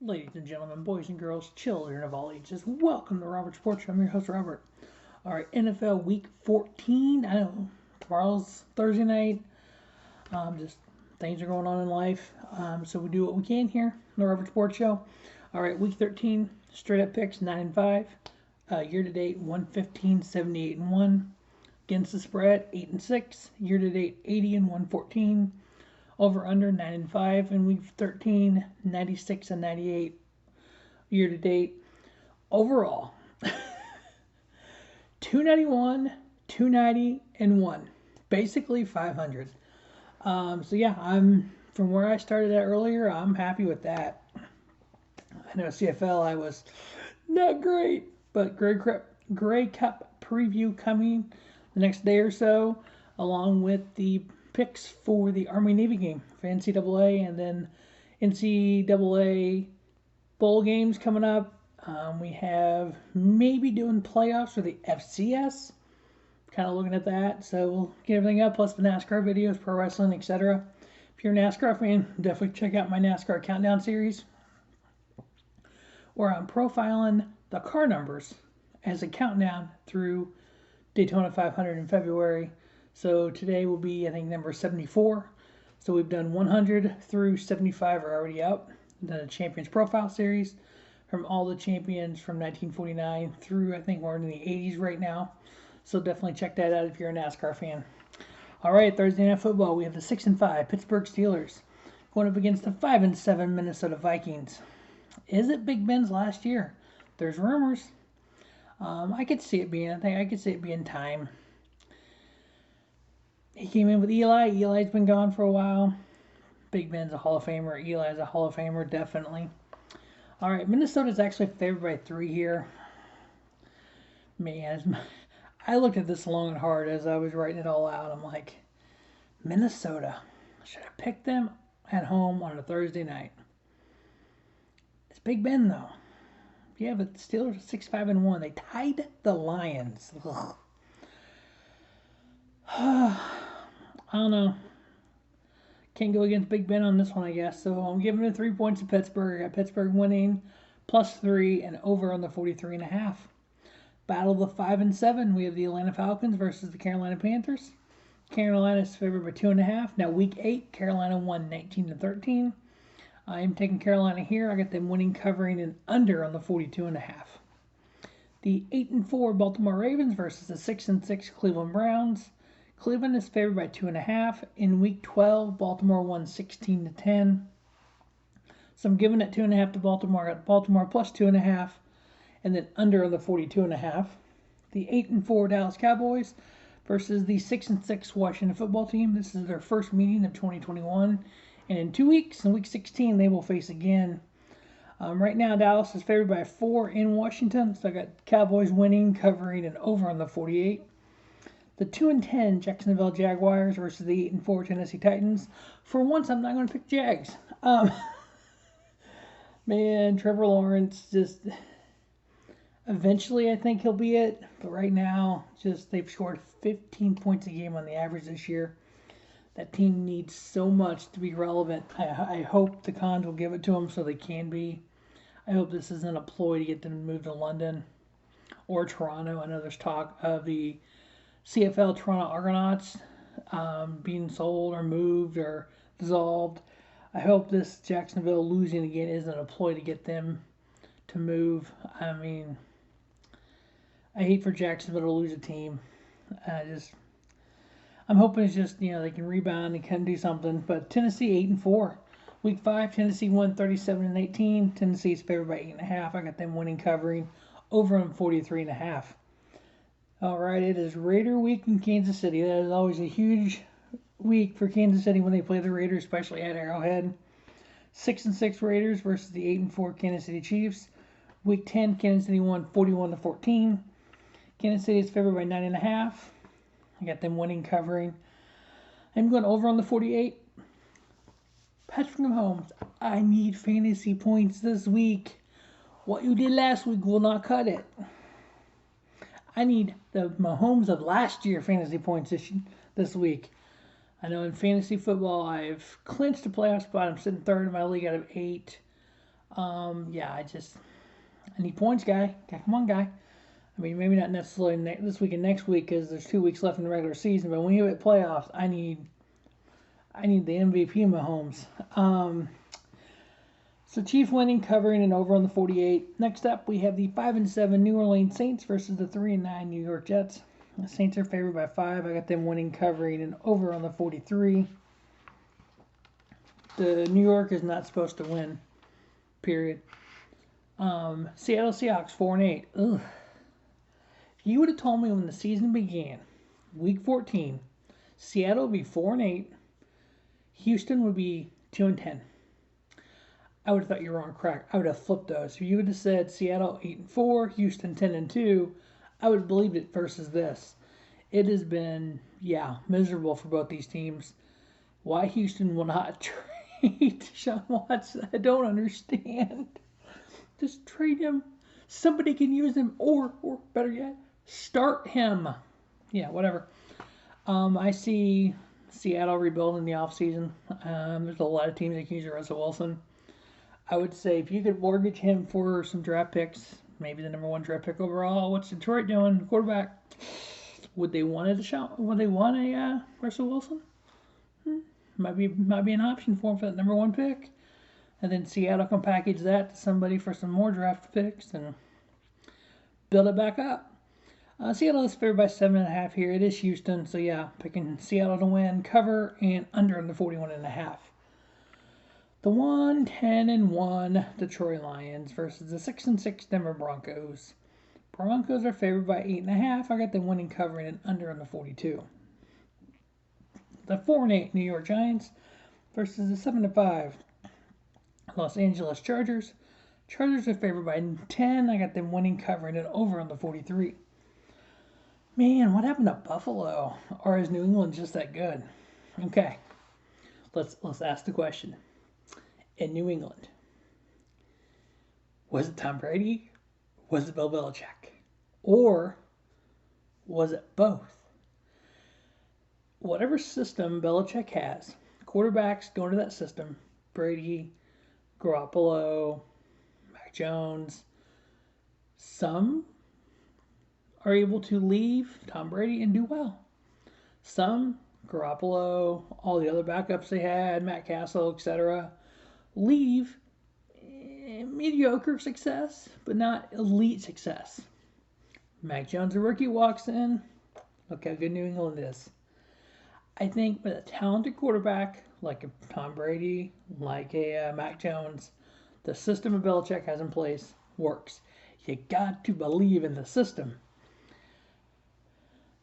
Ladies and gentlemen, boys and girls, children of all ages, welcome to Robert Sports Show. I'm your host, Robert. All right, NFL Week 14. I know tomorrow's Thursday night. Just things are going on in life. So we do what we can here on the Robert Sports Show. All right, Week 13, straight up picks 9-5. Year to date 115, 78-1. Against the spread 8-6. Year to date 80-114. Over under 9-5 in week 13, 96-98 year to date. Overall, 291, 290, and 1. Basically 500. So yeah, I'm from where I started at earlier, I'm happy with that. I know CFL I was not great, but Grey Cup preview coming the next day or so, along with the picks for the Army Navy game for NCAA, and then NCAA bowl games coming up. We have maybe doing playoffs for the FCS. Kind of looking at that. So we'll get everything up, plus the NASCAR videos, pro wrestling, etc. If you're a NASCAR fan, definitely check out my NASCAR Countdown series, where I'm profiling the car numbers as a countdown through Daytona 500 in February. So today will be, I think, number 74. So we've done 100 through 75 are already out. We've done a Champions Profile Series from all the champions from 1949 through, I think we're in the 80s right now. So definitely check that out if you're a NASCAR fan. All right, Thursday Night Football, we have the 6-5 Pittsburgh Steelers going up against the 5-7 Minnesota Vikings. Is it Big Ben's last year? There's rumors. I could see it being. I could see it being time. He came in with Eli. Eli's been gone for a while. Big Ben's a Hall of Famer. Eli's a Hall of Famer, definitely. All right, Minnesota's actually favored by 3 here. Man, I looked at this long and hard as I was writing it all out. I'm like, Minnesota. Should I pick them at home on a Thursday night? It's Big Ben, though. Yeah, but the Steelers are 6-5-1. They tied the Lions. I don't know. Can't go against Big Ben on this one, I guess. So I'm giving it 3 points to Pittsburgh. I got Pittsburgh winning +3 and over on the 43.5. Battle of the 5-7. We have the Atlanta Falcons versus the Carolina Panthers. Carolina's favored by 2.5. Now week 8, Carolina won 19-13. I am taking Carolina here. I got them winning, covering, and under on the 42.5. The 8-4 Baltimore Ravens versus the 6-6 Cleveland Browns. Cleveland is favored by 2.5. In week 12, Baltimore won 16-10. So I'm giving it 2.5 to Baltimore. I got Baltimore plus 2.5, and then under on the 42.5. The 8-4 Dallas Cowboys versus the 6-6 Washington football team. This is their first meeting of 2021. And in 2 weeks, in week 16, they will face again. Right now, Dallas is favored by 4 in Washington. So I got Cowboys winning, covering, and over on the 48. The 2-10 Jacksonville Jaguars versus the 8-4 Tennessee Titans. For once, I'm not going to pick Jags. Man, Trevor Lawrence just eventually I think he'll be it. But right now, just they've scored 15 points a game on the average this year. That team needs so much to be relevant. I hope the Cons will give it to them so they can be. I hope this isn't a ploy to get them to move to London or Toronto. I know there's talk of the CFL Toronto Argonauts being sold or moved or dissolved. I hope this Jacksonville losing again isn't a ploy to get them to move. I mean, I hate for Jacksonville to lose a team. I'm hoping it's just, they can rebound and can do something. But Tennessee 8-4. Week 5, Tennessee won 37-18. Tennessee is favored by 8.5. I got them winning, covering, over on 43.5. All right, it is Raider week in Kansas City. That is always a huge week for Kansas City when they play the Raiders, especially at Arrowhead. 6-6 Raiders versus the 8-4 Kansas City Chiefs. Week 10, Kansas City won 41-14. Kansas City is favored by 9.5. I got them winning, covering. I'm going over on the 48. Patrick Mahomes, I need fantasy points this week. What you did last week will not cut it. I need the Mahomes of last year fantasy points this week. I know in fantasy football I've clinched a playoff spot. I'm sitting third in my league out of 8. Yeah, I need points, guy. Come on, guy. I mean, maybe not necessarily this week and next week because there's 2 weeks left in the regular season. But when you hit playoffs, I need the MVP Mahomes. So Chiefs winning, covering, and over on the 48. Next up, we have the 5-7 New Orleans Saints versus the 3-9 New York Jets. The Saints are favored by 5. I got them winning, covering, and over on the 43. The New York is not supposed to win. Period. Seattle Seahawks 4-8. Ugh. If you would have told me when the season began, Week 14, Seattle would be 4-8, Houston would be 2-10. I would have thought you were on crack. I would have flipped those. If you would have said Seattle 8-4, Houston 10-2, I would have believed it versus this. It has been, miserable for both these teams. Why Houston will not trade Deshaun Watson, I don't understand. Just trade him. Somebody can use him, or better yet, start him. Yeah, whatever. I see Seattle rebuilding the offseason. There's a lot of teams that can use Russell Wilson. I would say if you could mortgage him for some draft picks, maybe the number 1 draft pick overall. What's Detroit doing? Quarterback. Would they want a shot? Would they want a Russell Wilson? Might be an option for him for that number 1 pick. And then Seattle can package that to somebody for some more draft picks and build it back up. Seattle is favored by 7.5 here. It is Houston, so picking Seattle to win, cover, and under on the 41.5. The 1-10-1 Detroit Lions versus the 6-6 Denver Broncos. Broncos are favored by 8.5. I got them winning, covering, and under on the 42. The 4-8 New York Giants versus the 7-5 Los Angeles Chargers. Chargers are favored by 10. I got them winning, covering, and over on the 43. Man, what happened to Buffalo? Or is New England just that good? Okay, let's ask the question. In New England, was it Tom Brady? Was it Bill Belichick? Or was it both? Whatever system Belichick has, quarterbacks go into that system. Brady, Garoppolo, Mac Jones. Some are able to leave Tom Brady and do well. Some, Garoppolo, all the other backups they had, Matt Castle, etc., leave mediocre success, but not elite success. Mac Jones, a rookie, walks in. Look how good New England is. I think with a talented quarterback like a Tom Brady, like a Mac Jones, the system of Belichick has in place works. You got to believe in the system.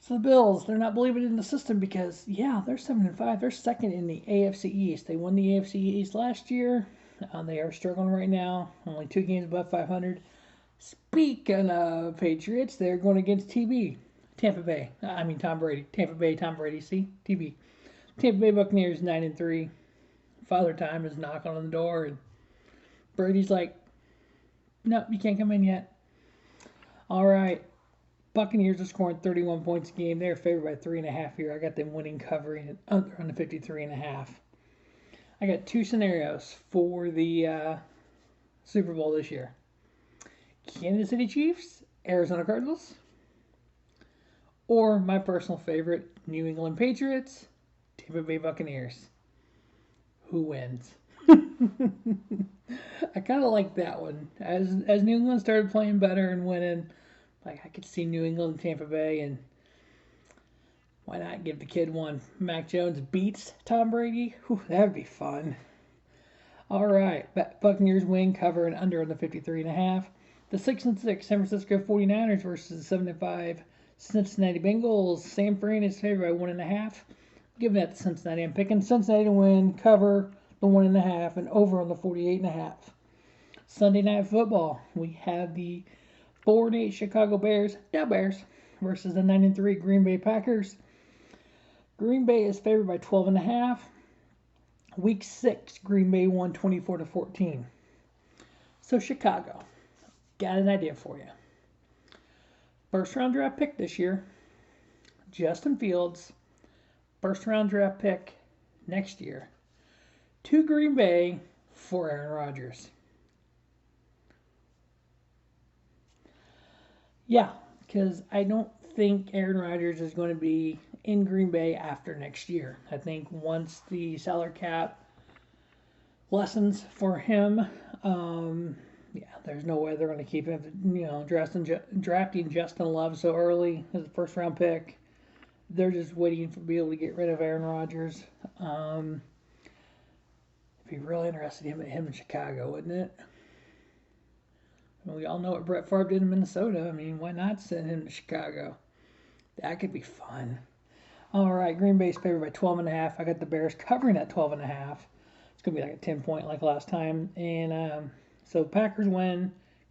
So the Bills, they're not believing in the system because, they're 7-5. They're second in the AFC East. They won the AFC East last year. They are struggling right now. Only 2 games above 500. Speaking of Patriots, they're going against Tom Brady. Tampa Bay, Tom Brady. See? TB. Tampa Bay Buccaneers 9-3. Father Time is knocking on the door, and Brady's like, "No, you can't come in yet." All right. Buccaneers are scoring 31 points a game. They're favored by 3.5 here. I got them winning, covering, and under on the 53.5. I got 2 scenarios for the Super Bowl this year. Kansas City Chiefs, Arizona Cardinals, or my personal favorite, New England Patriots, Tampa Bay Buccaneers. Who wins? I kind of like that one. As New England started playing better and winning, I could see New England and Tampa Bay, and why not give the kid one? Mac Jones beats Tom Brady? Whew, that would be fun. All right, Buccaneers win, cover, and under on the 53.5. The 6-6 San Francisco 49ers versus the 7-5 Cincinnati Bengals. San Fran is favored by 1.5. Giving that to Cincinnati. I'm picking Cincinnati to win, cover the 1.5, and over on the 48.5. Sunday Night Football. We have the 4-8 Chicago Bears, versus the 9-3 Green Bay Packers. Green Bay is favored by 12.5. Week 6, Green Bay won 24-14. So Chicago, got an idea for you. First round draft pick this year, Justin Fields. First round draft pick next year to Green Bay for Aaron Rodgers. Yeah, because I don't think Aaron Rodgers is going to be in Green Bay after next year. I think once the salary cap lessens for him, yeah, there's no way they're going to keep him. Drafting Justin Love so early as a first round pick, they're just waiting to be able to get rid of Aaron Rodgers. It'd be really interesting him in Chicago, wouldn't it? Well, we all know what Brett Favre did in Minnesota. I mean, why not send him to Chicago? That could be fun. All right, Green Bay's favored by 12.5. I got the Bears covering at 12.5. It's going to be like a 10-point like last time. And so Packers win,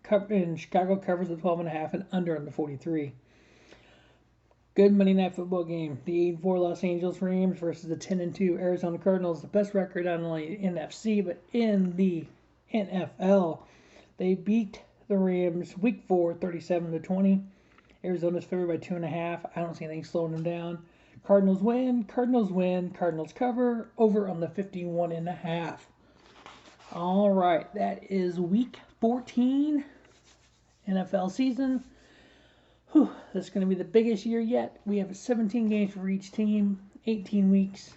and Chicago covers the 12.5 and under on the 43. Good Monday Night Football game. The 8-4 Los Angeles Rams versus the 10-2 Arizona Cardinals. The best record not only in NFC, but in the NFL. They beat the Rams week 4, 37-20. Arizona's favored by 2.5. I don't see anything slowing them down. Cardinals win. Cardinals cover. Over on the 51.5. All right, that is week 14 NFL season. Whew, that's going to be the biggest year yet. We have 17 games for each team, 18 weeks.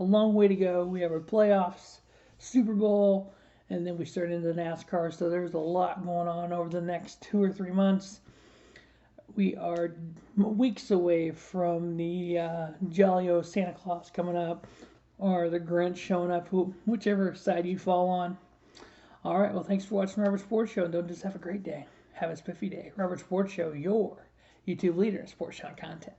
A long way to go. We have our playoffs, Super Bowl, and then we start into NASCAR. So there's a lot going on over the next 2 or 3 months. We are weeks away from the Jolly O Santa Claus coming up, or the Grinch showing up, whichever side you fall on. All right, well, thanks for watching Robert Sports Show. Don't just have a great day. Have a spiffy day. Robert Sports Show, your YouTube leader in sports show content.